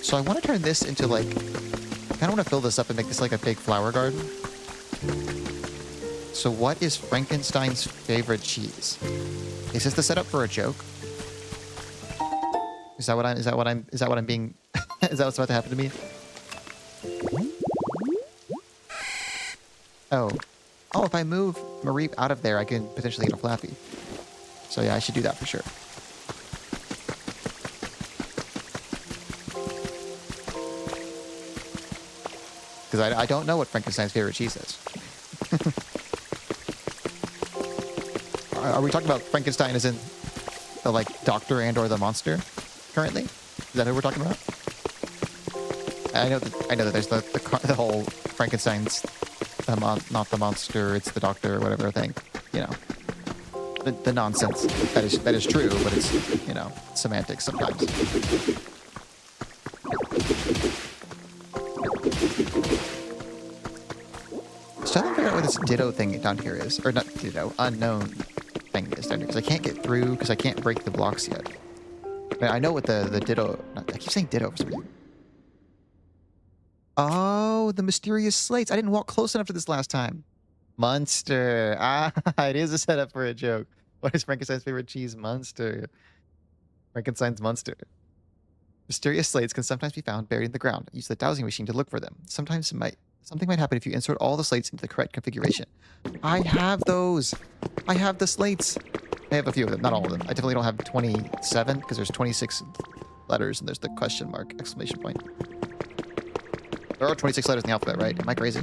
So I want to turn this into like, I kind of want to fill this up and make this like a big flower garden. So what is Frankenstein's favorite cheese? Is this the setup for a joke? Is that what I'm being, is that what's about to happen to me? Oh, if I move Marie out of there, I can potentially get a Flappy. So yeah, I should do that for sure. Because I don't know what Frankenstein's favorite cheese is. Are we talking about Frankenstein as in the like doctor and or the monster currently? Is that who we're talking about? I know that there's the whole Frankenstein's not the monster, it's the doctor or whatever thing. You know, the nonsense that is true, but it's, you know, semantics sometimes. So I don't figure out what this Ditto thing down here is, or not Ditto, unknown thing is down here, because I can't get through because I can't break the blocks yet. I know what the Ditto. I keep saying Ditto for some reason. Oh, the mysterious slates. I didn't walk close enough to this last time. Munster. Ah, it is a setup for a joke. What is Frankenstein's favorite cheese? Munster. Frankenstein's Munster. Mysterious slates can sometimes be found buried in the ground. Use the dowsing machine to look for them. Sometimes something might happen if you insert all the slates into the correct configuration. I have those. I have the slates. I have a few of them, not all of them. I definitely don't have 27 because there's 26 letters and there's the question mark, exclamation point. There are 26 letters in the alphabet, right? Am I crazy?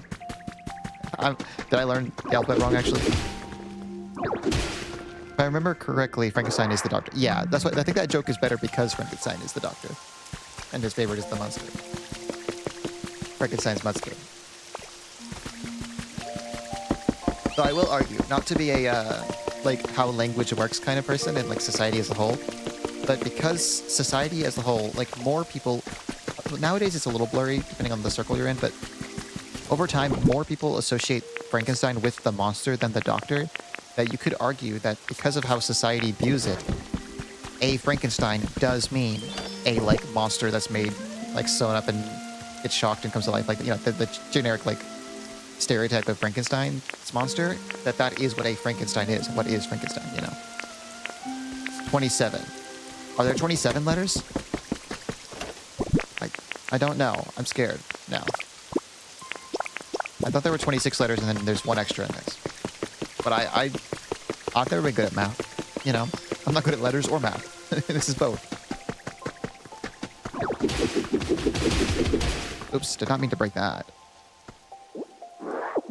Did I learn the alphabet wrong, actually? If I remember correctly, Frankenstein is the doctor. Yeah, that's what I think. That joke is better because Frankenstein is the doctor, and his favorite is the monster. Frankenstein's monster. So I will argue, not to be a like how language works kind of person and like society as a whole, but because society as a whole, like more people. Nowadays it's a little blurry depending on the circle you're in, but over time more people associate Frankenstein with the monster than the doctor, that you could argue that because of how society views it, a Frankenstein does mean a like monster that's made like sewn up and gets shocked and comes to life, like, you know, the generic like stereotype of Frankenstein's monster, that is what a Frankenstein is. What is Frankenstein, you know? 27. Are there 27 letters? I don't know. I'm scared now. I thought there were 26 letters and then there's one extra in this. But I've never been good at math. You know, I'm not good at letters or math. This is both. Oops, did not mean to break that.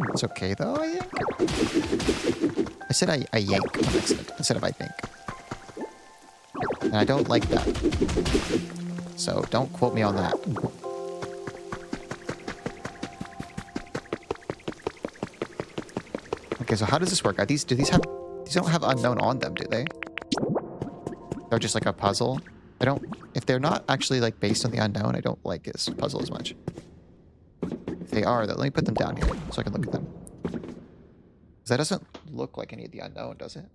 It's okay though, I think. I said I yank on accident instead of I think. And I don't like that. So don't quote me on that. Okay, so how does this work? These don't have unknown on them, do they? They're just like a puzzle. If they're not actually like based on the unknown, I don't like this puzzle as much. If they are, though, let me put them down here so I can look at them. Because that doesn't look like any of the unknown, does it?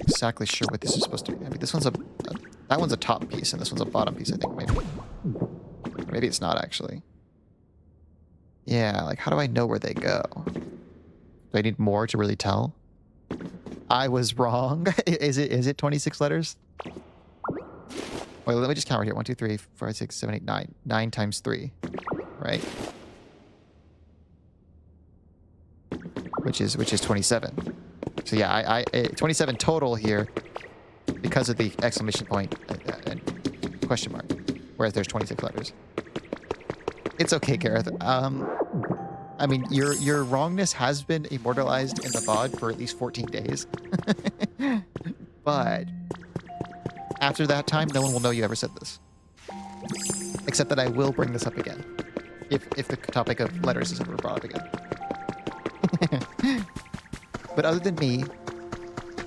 Exactly sure what this is supposed to be. I mean, this one's that one's a top piece and this one's a bottom piece, I think, maybe. Or maybe it's not actually. Yeah, like how do I know where they go? Do I need more to really tell? I was wrong. Is it 26 letters? Wait, let me just count right here. 1, 2, 3, 4, 5, 6, 7, 8, 9. 9 times 3, right? Which is 27. So yeah, 27 total here because of the exclamation point and question mark, whereas there's 26 letters. It's okay, Gareth. I mean, your wrongness has been immortalized in the VOD for at least 14 days. But after that time, no one will know you ever said this. Except that I will bring this up again. If the topic of letters is ever brought up again. But other than me,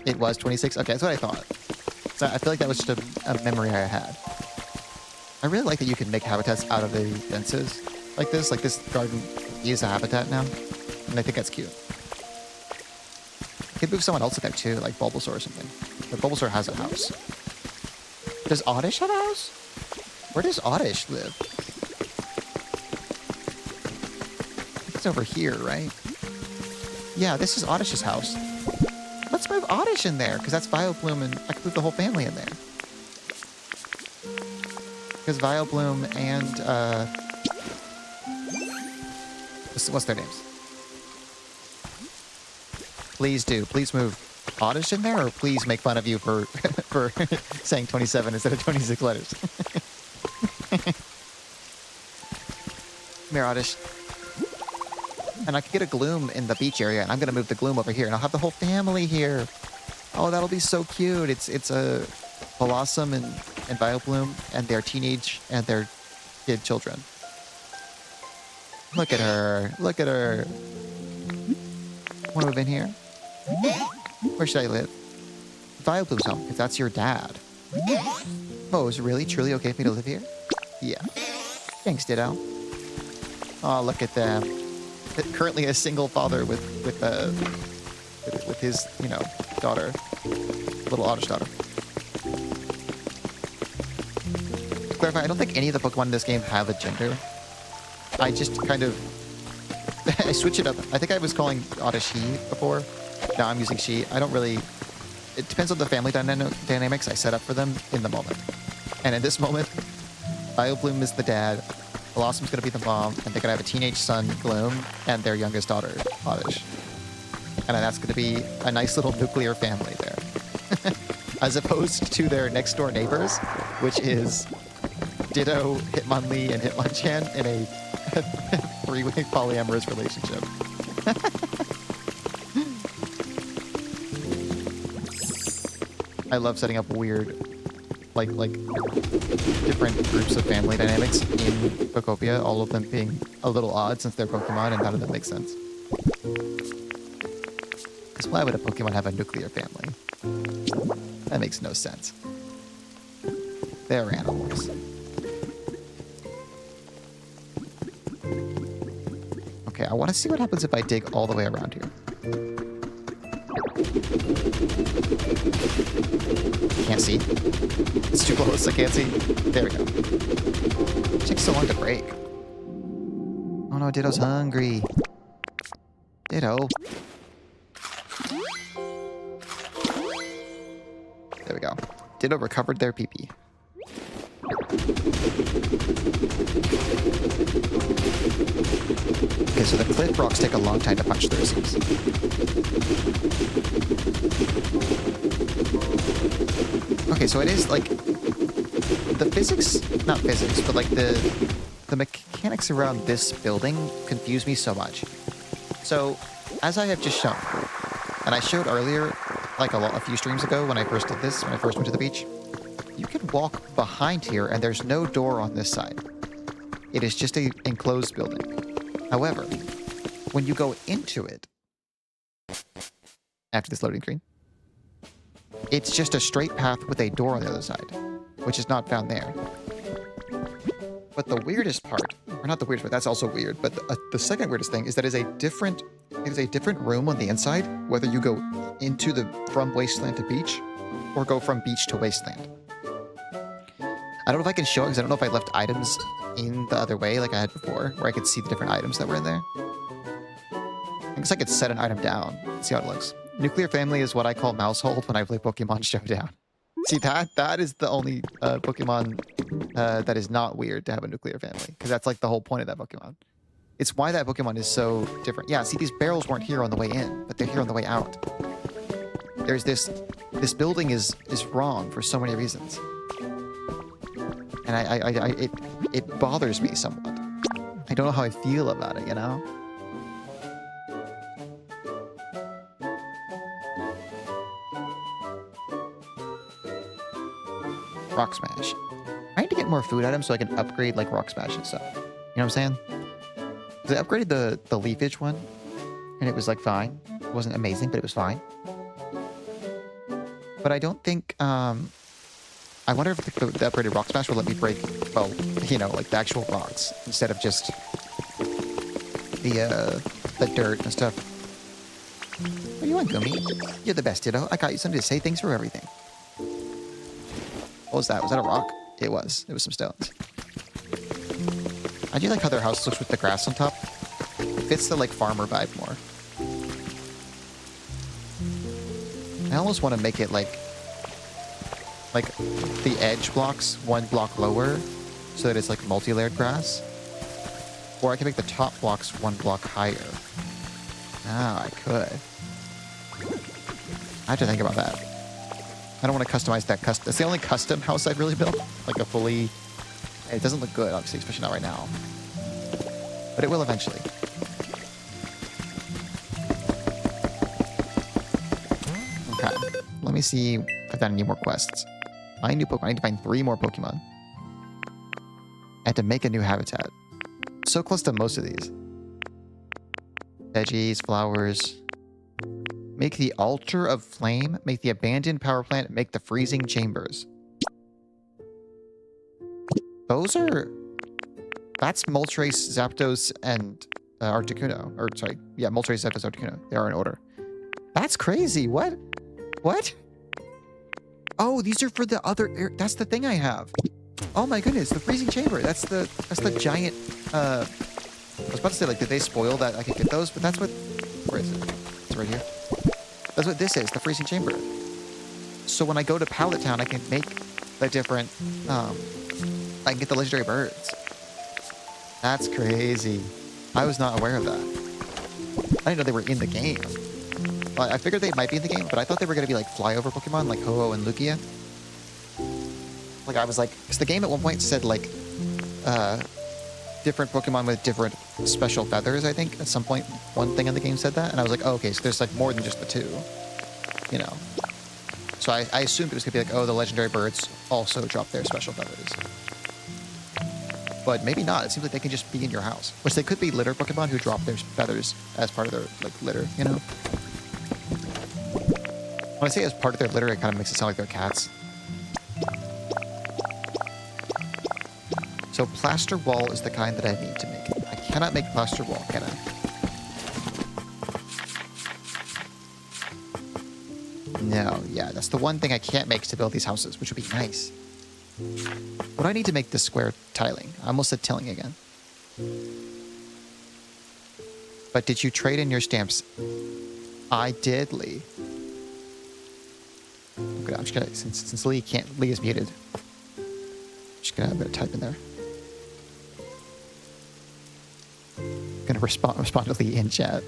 it was 26. Okay, that's what I thought. So I feel like that was just a memory I had. I really like that you can make habitats out of the fences like this. Like this garden is a habitat now. And I think that's cute. could move someone else in there too, like Bulbasaur or something. But Bulbasaur has a house. Does Oddish have a house? Where does Oddish live? It's over here, right? Yeah, this is Oddish's house. Let's move Oddish in there, because that's Vileplume, and I can move the whole family in there. Because Vileplume and, what's their names? Please do. Please move Oddish in there, or please make fun of you for for saying 27 instead of 26 letters. Come here, Oddish. And I could get a Gloom in the beach area, and I'm going to move the Gloom over here, and I'll have the whole family here. Oh, that'll be so cute. It's a Blossom and Vileplume and their teenage and their kid children. Look at her. Look at her. Want to move in here? Where should I live? Vileplume's home, because that's your dad. Oh, is it really, truly okay for me to live here? Yeah. Thanks, Ditto. Oh, look at them. Currently a single father with his, you know, daughter. Little Oddish daughter. To clarify, I don't think any of the Pokemon in this game have a gender. I just kind of... I switch it up. I think I was calling Oddish he before. Now I'm using she. I don't really... It depends on the family dynamics I set up for them in the moment. And in this moment, Vileplume is the dad, Blossom's going to be the mom, and they're going to have a teenage son, Gloom, and their youngest daughter, Oddish. And that's going to be a nice little nuclear family there. As opposed to their next-door neighbors, which is Ditto, Hitmonlee, and Hitmonchan in a three-way polyamorous relationship. I love setting up weird, like different groups of family dynamics in Pokopia, all of them being a little odd since they're Pokemon and none of them make sense. Because why would a Pokemon have a nuclear family? That makes no sense. They're animals. Okay, I want to see what happens if I dig all the way around here. Can't see. It's too close, I can't see. There we go. It takes so long to break. Oh no, Ditto's hungry. Ditto. There we go. Ditto recovered their pee-pee. Okay, so the cliff rocks take a long time to punch through, it seems. Okay, so it is like the physics, not physics, but like the mechanics around this building confuse me so much. So, as I have just shown, and I showed earlier, like a few streams ago when I first did this, when I first went to the beach, you can walk behind here and there's no door on this side. It is just an enclosed building. However, when you go into it, after this loading screen, it's just a straight path with a door on the other side, which is not found there. But the weirdest part, or not the weirdest part, that's also weird, but the second weirdest thing is that it is a different room on the inside, whether you go from wasteland to beach, or go from beach to wasteland. I don't know if I can show it, because I don't know if I left items in the other way like I had before, where I could see the different items that were in there. I guess I could set an item down, see how it looks. Nuclear family is what I call Mousehold when I play Pokemon Showdown. See, that is the only Pokemon that is not weird to have a nuclear family, because that's like the whole point of that Pokemon. It's why that Pokemon is so different. Yeah, see, these barrels weren't here on the way in, but they're here on the way out. There's this building is wrong for so many reasons. And it bothers me somewhat. I don't know how I feel about it, you know? Rock Smash. I need to get more food items so I can upgrade like Rock Smash and stuff. You know what I'm saying? Because I upgraded the Leafage one, and it was like fine. It wasn't amazing, but it was fine. But I don't think, I wonder if the upgraded Rock Smash will let me break, well, you know, like the actual rocks, instead of just the dirt and stuff. What do you want, Gumi? You're the best, Ditto. I got you something to say thanks for everything. What was that? Was that a rock? It was. It was some stones. I do like how their house looks with the grass on top. It fits the, like, farmer vibe more. I almost want to make it, like the edge blocks one block lower so that it's, like, multi-layered grass. Or I can make the top blocks one block higher. Ah, I could. I have to think about that. I don't want to customize that custom. It's the only custom house I've really built. Like a fully... It doesn't look good, obviously, especially not right now. But it will eventually. Okay. Let me see if I've done any more quests. Find new Pokemon. I need to find 3 more Pokemon. And to make a new habitat. So close to most of these. Veggies, flowers. Make the altar of flame. Make the abandoned power plant. Make the freezing chambers. Those are... That's Moltres, Zapdos, and Articuno. Or, sorry. Yeah, Moltres, Zapdos, Articuno. They are in order. That's crazy. What? What? Oh, these are for the other... That's the thing I have. Oh my goodness, the freezing chamber. That's the giant... I was about to say, like, did they spoil that I could get those? But that's what... Where is it? It's right here. That's what this is, the freezing chamber. So when I go to Pallet Town, I can make the different... I can get the legendary birds. That's crazy. I was not aware of that. I didn't know they were in the game. Well, I figured they might be in the game, but I thought they were going to be like flyover Pokemon, like Ho-Oh and Lugia. Like, I was like... Because the game at one point said, like... different Pokemon with different special feathers, I think. At some point, one thing in the game said that. And I was like, oh, okay, so there's like more than just the 2. You know. So I assumed it was going to be like, oh, the legendary birds also drop their special feathers. But maybe not. It seems like they can just be in your house. Which they could be litter Pokemon who drop their feathers as part of their, like, litter, you know? When I say as part of their litter, it kind of makes it sound like they're cats. So plaster wall is the kind that I need to make. I cannot make plaster wall, can I? No, yeah, that's the one thing I can't make to build these houses, which would be nice. What do I need to make this square tiling? I almost said tilling again. But did you trade in your stamps? I did, Lee. Okay, I'm just gonna, since Lee is muted. I'm just gonna have a bit of type in there. Gonna respond to Lee in chat.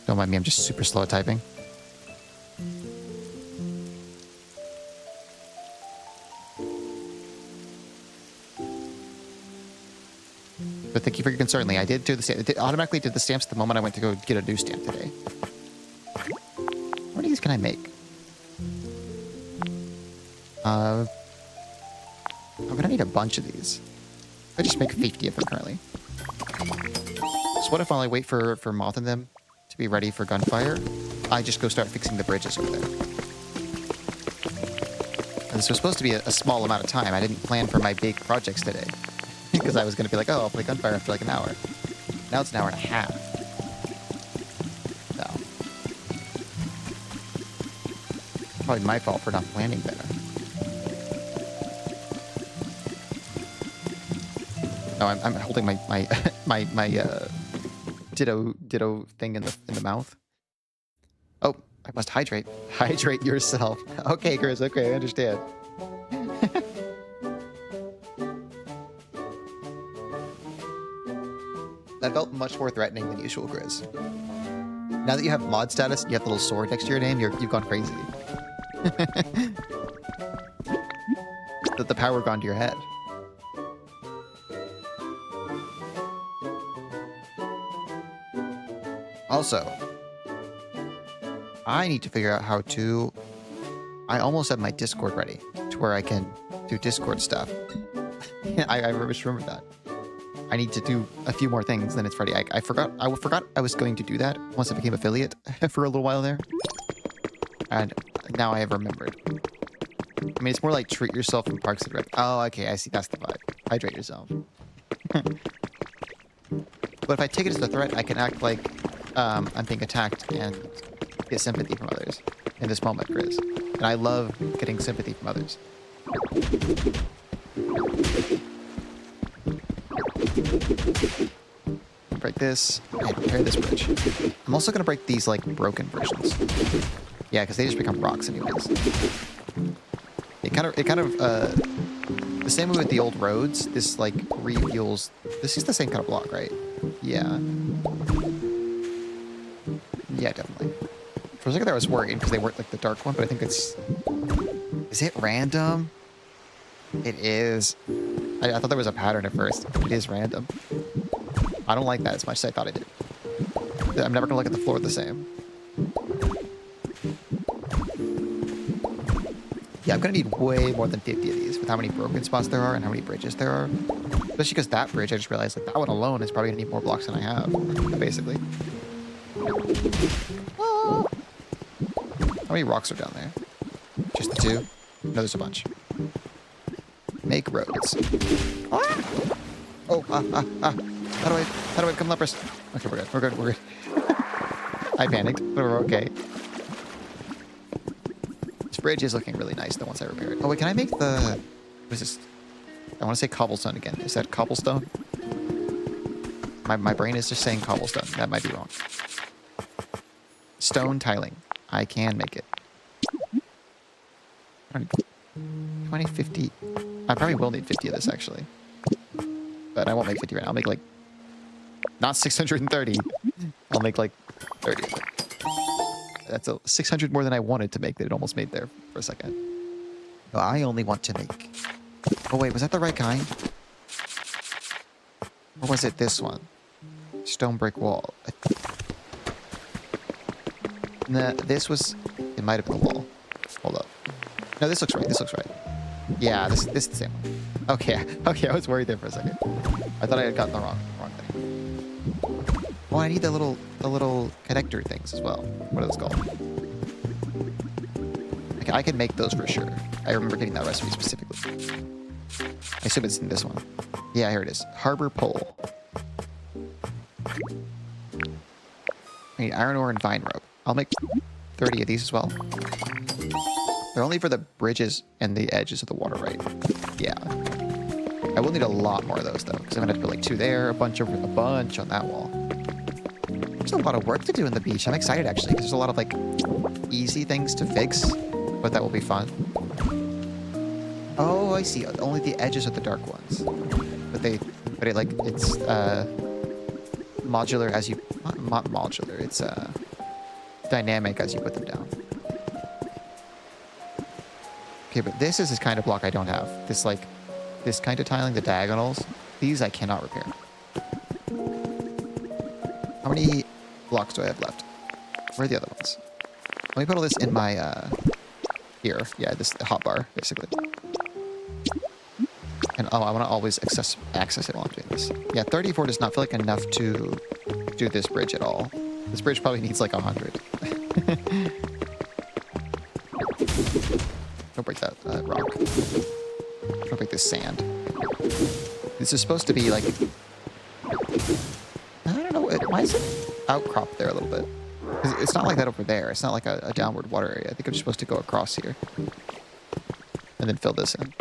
Don't mind me, I'm just super slow at typing. But thank you for your concern, Lee. I did do the stamp. It automatically did the stamps the moment I went to go get a new stamp today. What of these can I make? I'm gonna need a bunch of these. I just make 50 of them currently. So what if while I wait for Moth and them to be ready for gunfire, I just go start fixing the bridges over there? And this was supposed to be a small amount of time. I didn't plan for my big projects today. Because I was going to be like, oh, I'll play gunfire after like an hour. Now it's an hour and a half. No. Probably my fault for not planning better. No, I'm holding my Ditto thing in the mouth. Oh, I must hydrate. Hydrate yourself. Okay, Chris. Okay, I understand. That felt much more threatening than usual, Grizz. Now that you have mod status and you have the little sword next to your name, you've gone crazy. the power gone to your head. Also, I need to figure out how to... I almost have my Discord ready to where I can do Discord stuff. I just remembered that. I need to do a few more things, then it's ready. I forgot I was going to do that once I became affiliate for a little while there. And now I have remembered. I mean, it's more like treat yourself in Parks and Rec. Oh, okay, I see. That's the vibe. Hydrate yourself. But if I take it as a threat, I can act like I'm being attacked and get sympathy from others in this moment, Chris. And I love getting sympathy from others. Break this and repair this bridge. I'm also gonna break these like broken versions. Yeah, because they just become rocks anyways. It kind of the same way with the old roads. This like refuels. This is the same kind of block, right? Yeah. Yeah, definitely. For a second there I was worried because they weren't like the dark one, but I think it's... Is it random? It is. I thought there was a pattern at first. It is random. I don't like that as much as I thought I did. I'm never gonna look at the floor the same. Yeah, I'm gonna need way more than 50 of these with how many broken spots there are and how many bridges there are. Especially because that bridge, I just realized like that one alone is probably gonna need more blocks than I have, basically. Oh. How many rocks are down there? Just the two? No, there's a bunch. Make roads. Ah! Oh, How do I become leprous? Okay, we're good. I panicked, but we're okay. This bridge is looking really nice, though, once I repair it. Oh, wait, can I make the... What is this? I want to say cobblestone again. Is that cobblestone? My brain is just saying cobblestone. That might be wrong. Stone tiling. I can make it. 20, 50... I probably will need 50 of this, actually. But I won't make 50 right now. I'll make, like... Not 630. I'll make, like, 30 of it. That's 600 more than I wanted to make that it almost made there for a second. No, I only want to make... Oh, wait, was that the right kind? Or was it this one? Stone brick wall. Nah, this was... It might have been the wall. Hold up. No, this looks right. This looks right. Yeah, this is the same one. Okay, okay, I was worried there for a second. I thought I had gotten the wrong thing. Oh, I need the little connector things as well. What are those called? Okay, I can make those for sure. I remember getting that recipe specifically. I assume it's in this one. Yeah, here it is. Harbor pole. I need iron ore and vine rope. I'll make 30 of these as well. They're only for the bridges and the edges of the water, right? Yeah. I will need a lot more of those, though, because I'm going to have to put, like, 2 there, a bunch on that wall. There's a lot of work to do in the beach. I'm excited, actually, because there's a lot of, like, easy things to fix, but that will be fun. Oh, I see. Only the edges are the dark ones. But it's, modular as you... Not modular. It's, dynamic as you put them down. Okay, but this is this kind of block I don't have. This kind of tiling, the diagonals, these I cannot repair. How many blocks do I have left? Where are the other ones? Let me put all this in my, here. Yeah, this hotbar, basically. And, oh, I want to always access it while I'm doing this. Yeah, 34 does not feel like enough to do this bridge at all. This bridge probably needs like 100. Don't break that rock. Don't break this sand. This is supposed to be like... I don't know. Why is it outcropped there a little bit? It's not like that over there. It's not like a downward water area. I think I'm supposed to go across here. And then fill this in.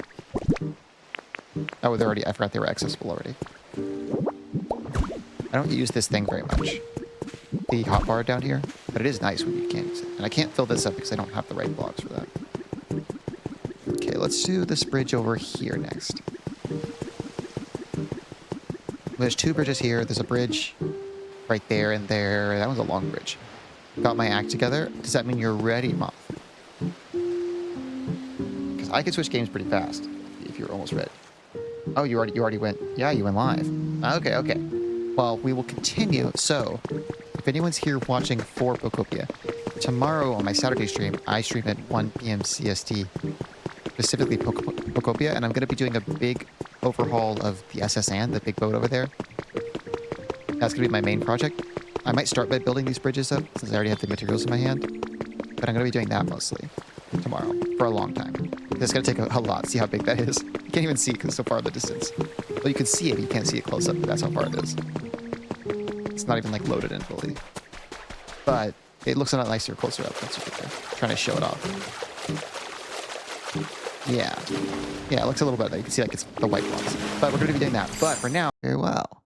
Oh, they're already... I forgot they were accessible already. I don't use this thing very much. The hotbar down here. But it is nice when you can use it. And I can't fill this up because I don't have the right blocks for that. Okay, let's do this bridge over here next. There's 2 bridges here. There's a bridge right there and there. That one's a long bridge. Got my act together. Does that mean you're ready, Moth? Because I can switch games pretty fast if you're almost ready. Oh, you already went. Yeah, you went live. Okay, okay. Well, we will continue. So, if anyone's here watching for Pokopia, tomorrow on my Saturday stream, I stream at 1 p.m. CST, specifically Pokopia, and I'm going to be doing a big overhaul of the SS Anne, the big boat over there. That's going to be my main project. I might start by building these bridges up, since I already have the materials in my hand. But I'm going to be doing that mostly tomorrow, for a long time. It's going to take a lot. See how big that is? You can't even see because it's so far in the distance. Well, you can see it, but you can't see it close up, but that's how far it is. It's not even like loaded in fully. But it looks a lot nicer closer up once you get there. Trying to show it off. Yeah. Yeah, it looks a little better. You can see like it's the white blocks. But we're going to be doing that. But for now, very well.